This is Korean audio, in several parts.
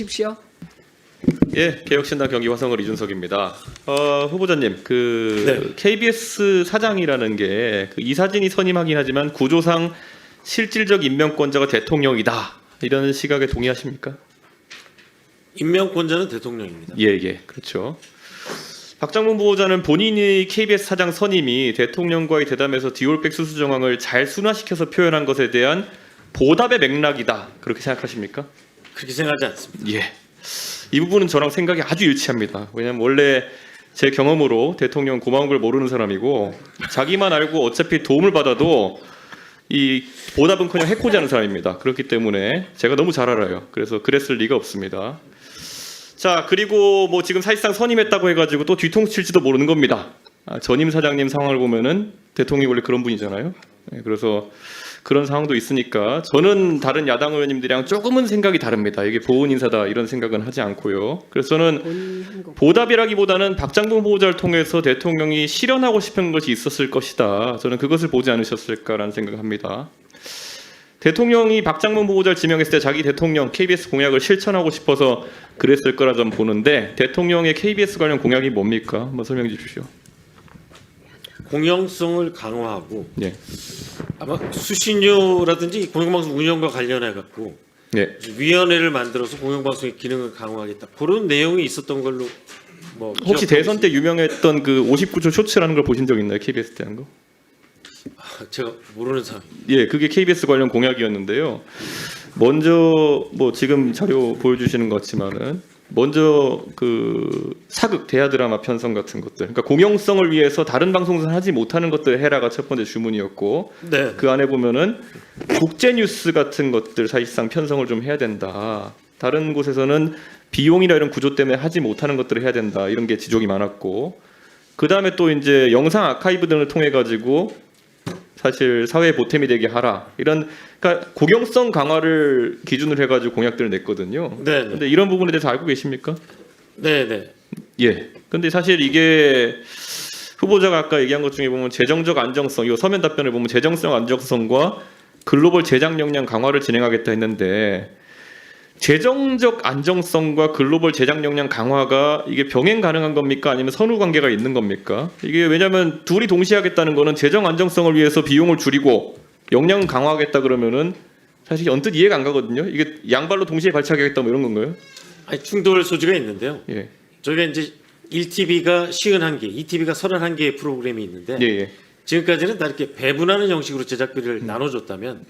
십시오. 예, 개혁신당 경기 화성을 이준석입니다. 후보자님, 네. KBS 사장이라는 게 이 사진이 선임하긴 하지만 구조상 실질적 임명권자가 대통령이다. 이런 시각에 동의하십니까? 임명권자는 대통령입니다. 예, 그렇죠. 박장문 후보자는 본인이 KBS 사장 선임이 대통령과의 대담에서 디올백 수수 정황을 잘 순화시켜서 표현한 것에 대한 보답의 맥락이다. 그렇게 생각하십니까? 그렇게 생각하지 않습니다. 예. 이 부분은 저랑 생각이 아주 일치합니다. 왜냐하면 원래 제 경험으로 대통령 고마운 걸 모르는 사람이고 자기만 알고 어차피 도움을 받아도 이 보답은커녕 해코지하는 사람입니다. 그렇기 때문에 제가 너무 잘 알아요. 그래서 그랬을 리가 없습니다. 자, 그리고 뭐 지금 사실상 선임했다고 해가지고 또 뒤통수 칠지도 모르는 겁니다. 전임 사장님 상황을 보면은 대통령이 원래 그런 분이잖아요. 네, 그래서 그런 상황도 있으니까 저는 다른 야당 의원님들이랑 조금은 생각이 다릅니다. 이게 보훈 인사다 이런 생각은 하지 않고요. 그래서 저는 보답이라기보다는 박장문 후보자를 통해서 대통령이 실현하고 싶은 것이 있었을 것이다. 저는 그것을 보지 않으셨을까라는 생각합니다. 대통령이 박장문 후보자를 지명했을 때 자기 대통령 KBS 공약을 실천하고 싶어서 그랬을 거라 저는 보는데 대통령의 KBS 관련 공약이 뭡니까? 한번 설명해 주십시오. 공영성을 강화하고 예. 아마 수신료라든지 공영방송 운영과 관련해 갖고 예. 위원회를 만들어서 공영방송의 기능을 강화하겠다. 그런 내용이 있었던 걸로 뭐 혹시 대선 때 유명했던 그 59초 쇼츠라는 걸 보신 적 있나요? KBS 때 한 거? 제가 모르는 상황. 예, 그게 KBS 관련 공약이었는데요. 먼저 뭐 지금 자료 보여주시는 것 같지만은 먼저 그 사극 대하 드라마 편성 같은 것들, 그러니까 공영성을 위해서 다른 방송사는 하지 못하는 것들 해라가 첫 번째 주문이었고, 네. 그 안에 보면은 국제 뉴스 같은 것들 사실상 편성을 좀 해야 된다. 다른 곳에서는 비용이나 이런 구조 때문에 하지 못하는 것들을 해야 된다. 이런 게 지적이 많았고, 그 다음에 또 이제 영상 아카이브 등을 통해 가지고 사실 사회에 보탬이 되게 하라. 이런 그러니까 공영성 강화를 기준으로 해가지고 공약들을 냈거든요. 네. 근데 이런 부분에 대해서 알고 계십니까? 네. 예. 근데 사실 이게 후보자가 아까 얘기한 것 중에 보면 재정적 안정성, 이 서면 답변을 보면 재정성 안정성과 글로벌 제작 역량 강화를 진행하겠다 했는데 재정적 안정성과 글로벌 제작 역량 강화가 이게 병행 가능한 겁니까? 아니면 선후 관계가 있는 겁니까? 이게 왜냐하면 둘이 동시에 하겠다는 거는 재정 안정성을 위해서 비용을 줄이고 역량을 강화하겠다 그러면은 사실 언뜻 이해가 안 가거든요. 이게 양발로 동시에 발차기하겠다 뭐 이런 건가요? 아니, 충돌 소지가 있는데요. 예. 저희가 이제 1TV가 51개, 2TV가 31개의 프로그램이 있는데 예. 지금까지는 다 이렇게 배분하는 형식으로 제작비를 나눠줬다면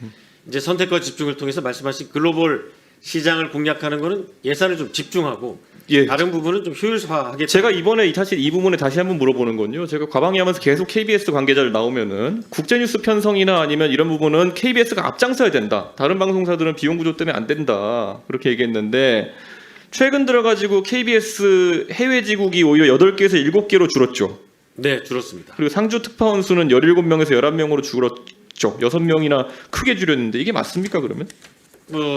이제 선택과 집중을 통해서 말씀하신 글로벌 시장을 공략하는 거는 예산을 좀 집중하고 예. 다른 부분은 좀 효율화하겠다. 제가 이번에 사실 이 부분에 다시 한번 물어보는 건요. 제가 과방위하면서 계속 KBS 관계자를 나오면은 국제뉴스 편성이나 아니면 이런 부분은 KBS가 앞장서야 된다. 다른 방송사들은 비용 구조 때문에 안 된다. 그렇게 얘기했는데 최근 들어가지고 KBS 해외 지국이 오히려 8개에서 7개로 줄었죠. 네, 줄었습니다. 그리고 상주 특파원 수는 17명에서 11명으로 줄었죠. 6명이나 크게 줄였는데 이게 맞습니까 그러면?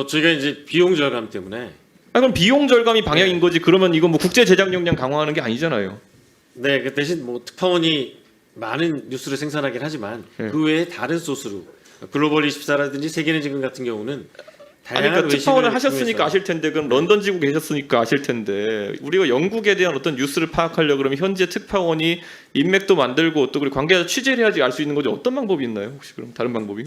저희가 이제 비용 절감 때문에 그럼 비용 절감이 방향인 거지. 그러면 이건 뭐 국제 제작 역량 강화하는 게 아니잖아요. 네, 그 대신 뭐 특파원이 많은 뉴스를 생산하긴 하지만 네. 그 외에 다른 소스로 글로벌 24라든지 세계는 지금 같은 경우는 아니, 다양한 그러니까 특파원을 외신을 하셨으니까 통해서 아실 텐데 그럼 런던 지구 계셨으니까 아실 텐데 우리가 영국에 대한 어떤 뉴스를 파악하려 그러면 현재 특파원이 인맥도 만들고 또 그리고 관계자 취재를 해야지 알 수 있는 거지. 어떤 방법이 있나요? 혹시 그럼 다른 방법이?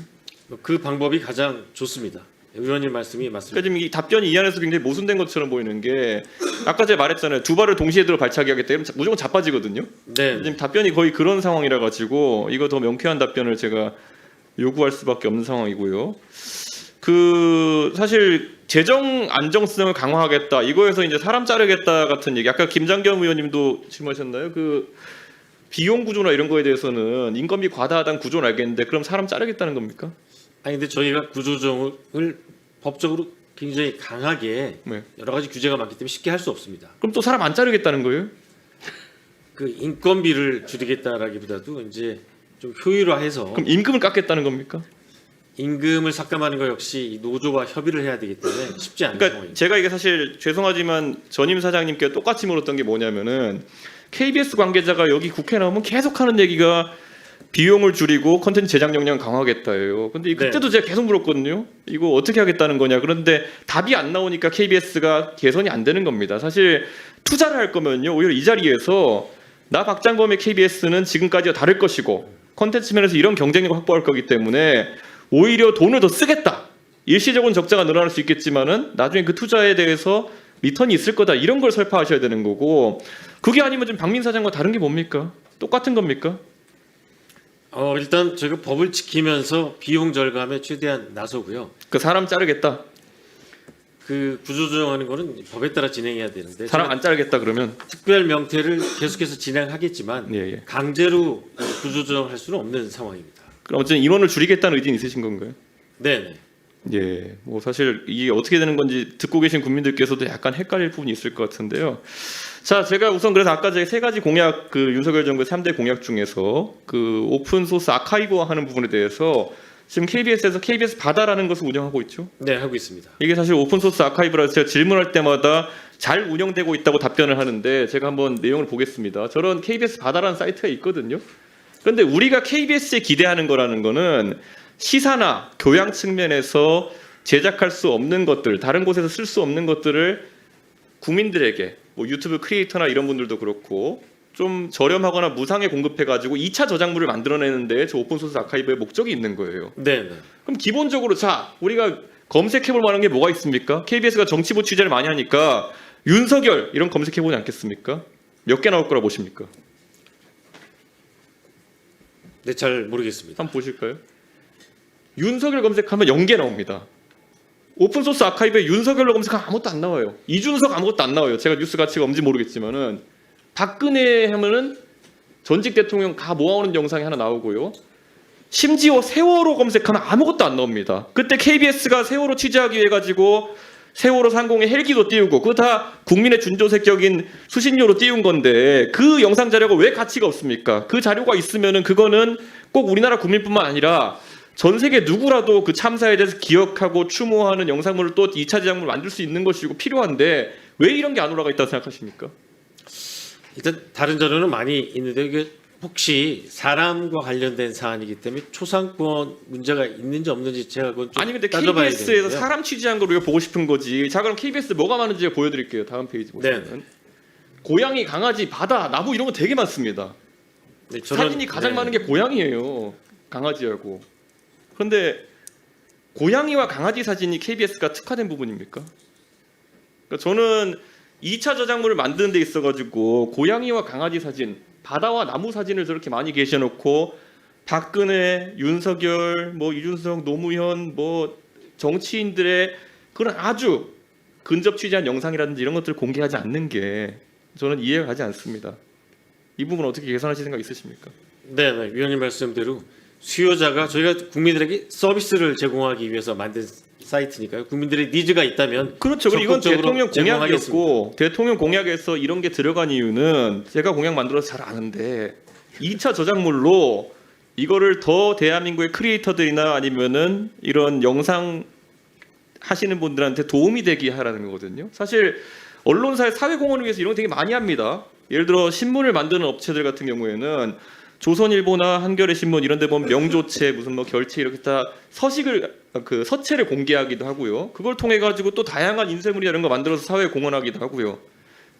그 방법이 가장 좋습니다. 의원님 말씀이 맞습니다. 그러니까 지금 이 답변이 이 안에서 굉장히 모순된 것처럼 보이는 게 아까 제가 말했잖아요. 두 발을 동시에 들어 발차기하겠다. 이러면 무조건 자빠지거든요. 네, 지금 답변이 거의 그런 상황이라 가지고 이거 더 명쾌한 답변을 제가 요구할 수밖에 없는 상황이고요. 그 사실 재정 안정성을 강화하겠다. 이거에서 이제 사람 자르겠다 같은 얘기. 아까 김장겸 의원님도 질문하셨나요? 그 비용 구조나 이런 거에 대해서는 인건비 과다하다는 구조는 알겠는데 그럼 사람 자르겠다는 겁니까? 아니 근데 저희가 구조조정을 법적으로 굉장히 강하게 네. 여러 가지 규제가 많기 때문에 쉽게 할 수 없습니다. 그럼 또 사람 안 자르겠다는 거예요? 그 인건비를 줄이겠다라기보다도 이제 좀 효율화해서 그럼 임금을 깎겠다는 겁니까? 임금을 삭감하는 것 역시 이 노조와 협의를 해야 되기 때문에 쉽지 않은 그러니까 상황입니다. 제가 이게 사실 죄송하지만 전임 사장님께 똑같이 물었던 게 뭐냐면은 KBS 관계자가 여기 국회 나오면 계속 하는 얘기가 비용을 줄이고 컨텐츠 제작 역량 강화하겠다예요. 근데 그때도 제가 계속 물었거든요. 이거 어떻게 하겠다는 거냐. 그런데 답이 안 나오니까 KBS가 개선이 안 되는 겁니다. 사실 투자를 할 거면요. 오히려 이 자리에서 나 박장범의 KBS는 지금까지와 다를 것이고 컨텐츠 면에서 이런 경쟁력을 확보할 거기 때문에 오히려 돈을 더 쓰겠다. 일시적인 적자가 늘어날 수 있겠지만은 나중에 그 투자에 대해서 리턴이 있을 거다. 이런 걸 설파하셔야 되는 거고 그게 아니면 지금 박민 사장과 다른 게 뭡니까? 똑같은 겁니까? 일단 저희가 법을 지키면서 비용 절감에 최대한 나서고요. 그 사람 자르겠다. 그 구조조정하는 거는 법에 따라 진행해야 되는데 사람 안 자르겠다 그러면 특별 명태를 계속해서 진행하겠지만 예. 강제로 구조조정할 수는 없는 상황입니다. 그럼 어쨌든 인원을 줄이겠다는 의지는 있으신 건가요? 네. 예, 뭐 사실 이게 어떻게 되는 건지 듣고 계신 국민들께서도 약간 헷갈릴 부분이 있을 것 같은데요. 자, 제가 우선 그래서 아까 제가 세 가지 공약, 그 윤석열 정부의 3대 공약 중에서 그 오픈 소스 아카이브화하는 부분에 대해서 지금 KBS에서 KBS 바다라는 것을 운영하고 있죠. 네, 하고 있습니다. 이게 사실 오픈 소스 아카이브라서 제가 질문할 때마다 잘 운영되고 있다고 답변을 하는데 제가 한번 내용을 보겠습니다. 저런 KBS 바다라는 사이트가 있거든요. 그런데 우리가 KBS에 기대하는 거라는 거는 시사나 교양 측면에서 제작할 수 없는 것들, 다른 곳에서 쓸 수 없는 것들을 국민들에게 뭐 유튜브 크리에이터나 이런 분들도 그렇고 좀 저렴하거나 무상에 공급해가지고 2차 저작물을 만들어내는데 저 오픈소스 아카이브의 목적이 있는 거예요. 네. 그럼 기본적으로 자 우리가 검색해볼 만한 게 뭐가 있습니까? KBS가 정치부 취재를 많이 하니까 윤석열 이런 검색해보지 않겠습니까? 몇 개 나올 거라 보십니까? 네, 잘 모르겠습니다. 한번 보실까요? 윤석열 검색하면 0개 나옵니다. 오픈소스 아카이브에 윤석열로 검색하면 아무것도 안 나와요. 이준석 아무것도 안 나와요. 제가 뉴스 가치가 없는지 모르겠지만은 박근혜 하면은 전직 대통령 다 모아오는 영상이 하나 나오고요. 심지어 세월호 검색하면 아무것도 안 나옵니다. 그때 KBS가 세월호 취재하기 위해 가지고 세월호 상공에 헬기도 띄우고 그거 다 국민의 준조색격인 수신료로 띄운 건데 그 영상 자료가 왜 가치가 없습니까? 그 자료가 있으면은 그거는 꼭 우리나라 국민뿐만 아니라 전 세계 누구라도 그 참사에 대해서 기억하고 추모하는 영상물을 또 2차 제작물을 만들 수 있는 것이고 필요한데 왜 이런 게 안 올라가 있다고 생각하십니까? 일단 다른 자료는 많이 있는데 이게 혹시 사람과 관련된 사안이기 때문에 초상권 문제가 있는지 없는지 제가 그건 좀 아니 근데 따져봐야 KBS에서 되는데요. 사람 취재한 걸 우리가 보고 싶은 거지. 자 그럼 KBS 뭐가 많은지 보여드릴게요. 다음 페이지 보시면 네. 고양이, 강아지, 바다, 나무 이런 거 되게 많습니다. 네, 사진이 가장 많은 게 고양이에요. 강아지하고. 그런데 고양이와 강아지 사진이 KBS가 특화된 부분입니까? 그러니까 저는 2차 저작물을 만드는 데 있어가지고 고양이와 강아지 사진, 바다와 나무 사진을 저렇게 많이 계셔놓고 박근혜, 윤석열, 뭐 이준석, 노무현, 뭐 정치인들의 그런 아주 근접 취재한 영상이라든지 이런 것들을 공개하지 않는 게 저는 이해가 가지 않습니다. 이 부분 어떻게 개선하실 생각 있으십니까? 네, 위원님 말씀대로 수요자가 저희가 국민들에게 서비스를 제공하기 위해서 만든 사이트니까요. 국민들의 니즈가 있다면 그렇죠. 그리고 이건 적극적으로 대통령 공약이었고 제공하겠습니다. 대통령 공약에서 이런 게 들어간 이유는 제가 공약 만들어서 잘 아는데 2차 저작물로 이거를 더 대한민국의 크리에이터들이나 아니면은 이런 영상 하시는 분들한테 도움이 되게 하라는 거거든요. 사실 언론사의 사회공헌을 위해서 이런 거 되게 많이 합니다. 예를 들어 신문을 만드는 업체들 같은 경우에는 조선일보나 한겨레 신문 이런 데 보면 명조체 무슨 뭐 결체 이렇게 다 서식을 그 서체를 공개하기도 하고요. 그걸 통해 가지고 또 다양한 인쇄물이나 이런 거 만들어서 사회에 공헌하기도 하고요.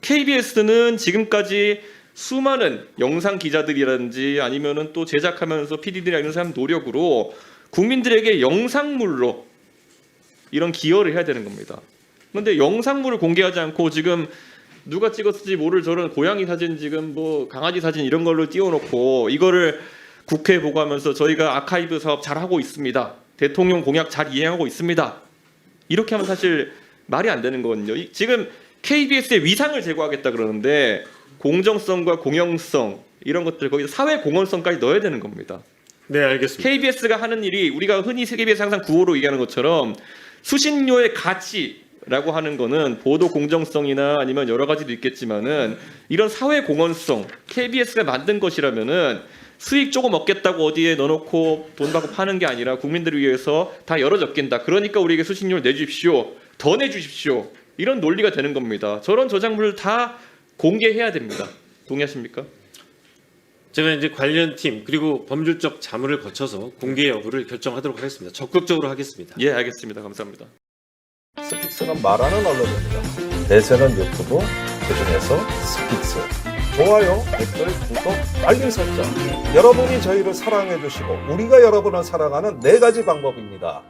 KBS는 지금까지 수많은 영상 기자들이라든지 아니면은 또 제작하면서 PD들이나 이런 사람 노력으로 국민들에게 영상물로 이런 기여를 해야 되는 겁니다. 그런데 영상물을 공개하지 않고 지금 누가 찍었을지 모를 저런 고양이 사진 지금 뭐 강아지 사진 이런 걸로 띄워놓고 이거를 국회에 보고하면서 저희가 아카이브 사업 잘 하고 있습니다. 대통령 공약 잘 이행하고 있습니다. 이렇게 하면 사실 말이 안 되는 거거든요. 지금 KBS의 위상을 제고하겠다 그러는데 공정성과 공영성 이런 것들 거기서 사회 공헌성까지 넣어야 되는 겁니다. 네, 알겠습니다. KBS가 하는 일이 우리가 흔히 KBS 항상 구호로 얘기하는 것처럼 수신료의 가치라고 하는 거는 보도 공정성이나 아니면 여러 가지도 있겠지만은 이런 사회 공헌성 KBS가 만든 것이라면은 수익 조금 얻겠다고 어디에 넣어놓고 돈 받고 파는 게 아니라 국민들을 위해서 다 열어젖긴다. 그러니까 우리에게 수신료를 내주십시오. 더 내주십시오. 이런 논리가 되는 겁니다. 저런 저작물을 다 공개해야 됩니다. 동의하십니까? 제가 이제 관련 팀 그리고 법률적 자문을 거쳐서 공개 여부를 결정하도록 하겠습니다. 적극적으로 하겠습니다. 예, 알겠습니다. 감사합니다. 스픽스는 말하는 언론입니다. 대세는 유튜브, 그중에서 스픽스. 좋아요, 댓글, 구독, 알림 설정. 여러분이 저희를 사랑해 주시고 우리가 여러분을 사랑하는 4가지 방법입니다.